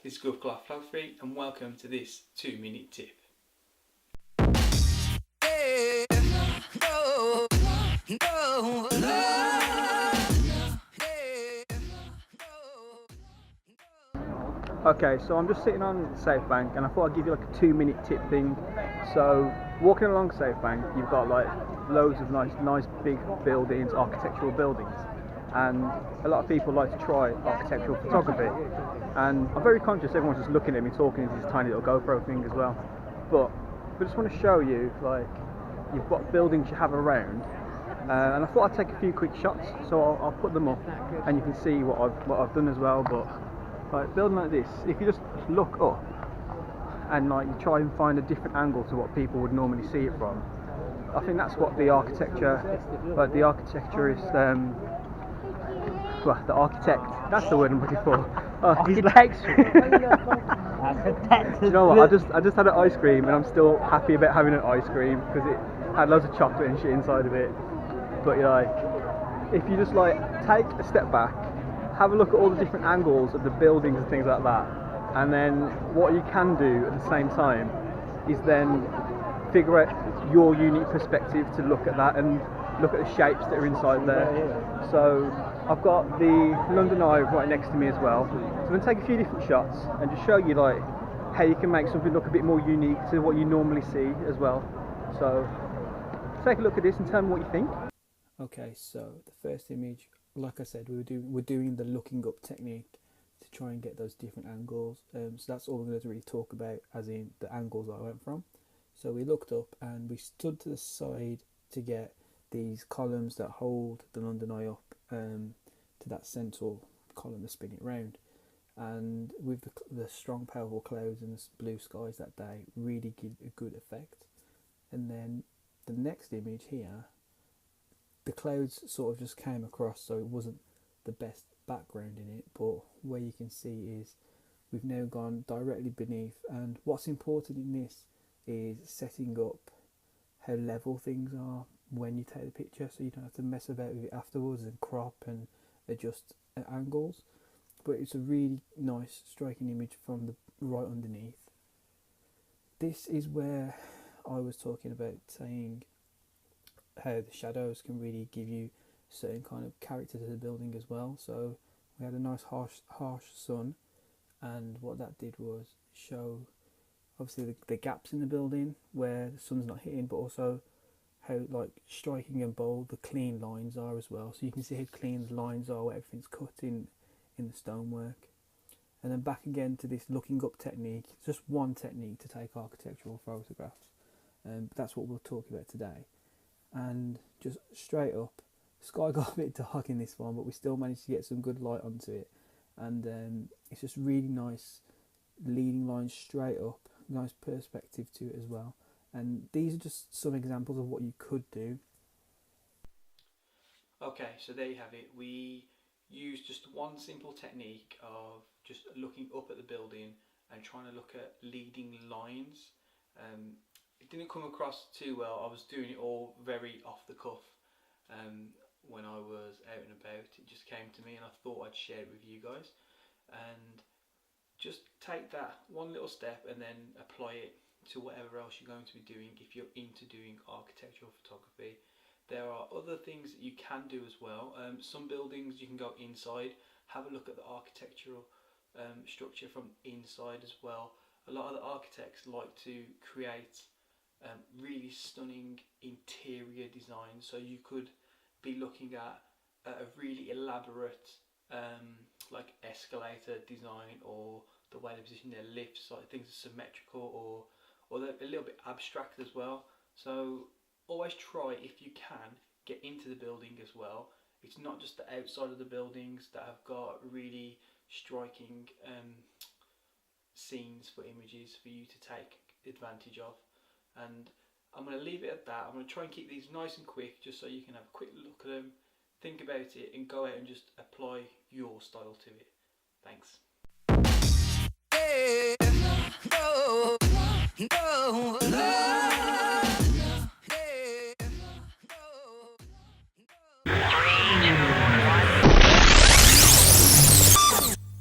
this is Kullar Photography and welcome to this 2-minute tip. Okay, so I'm just sitting on Safe Bank and I thought I'd give you like a 2-minute tip thing. So walking along Safe Bank, you've got like loads of nice big buildings, architectural buildings, and a lot of people like to try architectural photography. And I'm very conscious everyone's just looking at me talking into this tiny little GoPro thing as well. But I just want to show you, like, you've got buildings you have around, and I thought I'd take a few quick shots. So I'll put them up, and you can see what I've done as well. But like building like this, if you just look up and like you try and find a different angle to what people would normally see it from, I think that's what the architecturist, the architect, that's the word I'm looking for. Architecture. Do you know what? I just had an ice cream and I'm still happy about having an ice cream because it had loads of chocolate and shit inside of it. But like, if you just like take a step back, have a look at all the different angles of the buildings and things like that, and then what you can do at the same time is then figure out your unique perspective to look at that and look at the shapes that are inside there. So I've got the London Eye right next to me as well. So I'm going to take a few different shots and just show you like how you can make something look a bit more unique to what you normally see as well. So take a look at this and tell me what you think. Okay, so the first image, like I said, we're doing the looking up technique to try and get those different angles. So that's all we're going to really talk about, as in the angles I went from. So we looked up and we stood to the side to get these columns that hold the London Eye up to that central column to spin it round. And with the strong powerful clouds and the blue skies that day, really give a good effect. And then the next image here, the clouds sort of just came across, so it wasn't the best background in it, but where you can see is we've now gone directly beneath, and what's important in this is setting up how level things are when you take the picture, so you don't have to mess about with it afterwards and crop and adjust angles. But it's a really nice striking image from the right underneath. This is where I was talking about saying how the shadows can really give you certain kind of character to the building as well. So we had a nice harsh sun, and what that did was show obviously the gaps in the building where the sun's not hitting, but also how like striking and bold the clean lines are as well. So you can see how clean the lines are where everything's cut in the stonework. And then back again to this looking up technique. It's just one technique to take architectural photographs, and that's what we'll talk about today. And just straight up, the sky got a bit dark in this one, but we still managed to get some good light onto it. And it's just really nice leading lines straight up, nice perspective to it as well. And these are just some examples of what you could do. Okay, so there you have it. We used just one simple technique of just looking up at the building and trying to look at leading lines. It didn't come across too well. I was doing it all very off the cuff when I was out and about. It just came to me and I thought I'd share it with you guys. And just take that one little step and then apply it to whatever else you're going to be doing if you're into doing architectural photography. There are other things that you can do as well. Some buildings you can go inside, have a look at the architectural structure from inside as well. A lot of the architects like to create really stunning interior design, so you could be looking at a really elaborate like escalator design, or the way they position their lifts, like things are symmetrical, or they're a little bit abstract as well. So always try, if you can, get into the building as well. It's not just the outside of the buildings that have got really striking scenes for images for you to take advantage of. And I'm going to leave it at that. I'm going to try and keep these nice and quick, just so you can have a quick look at them, think about it, and go out and just apply your style to it. Thanks.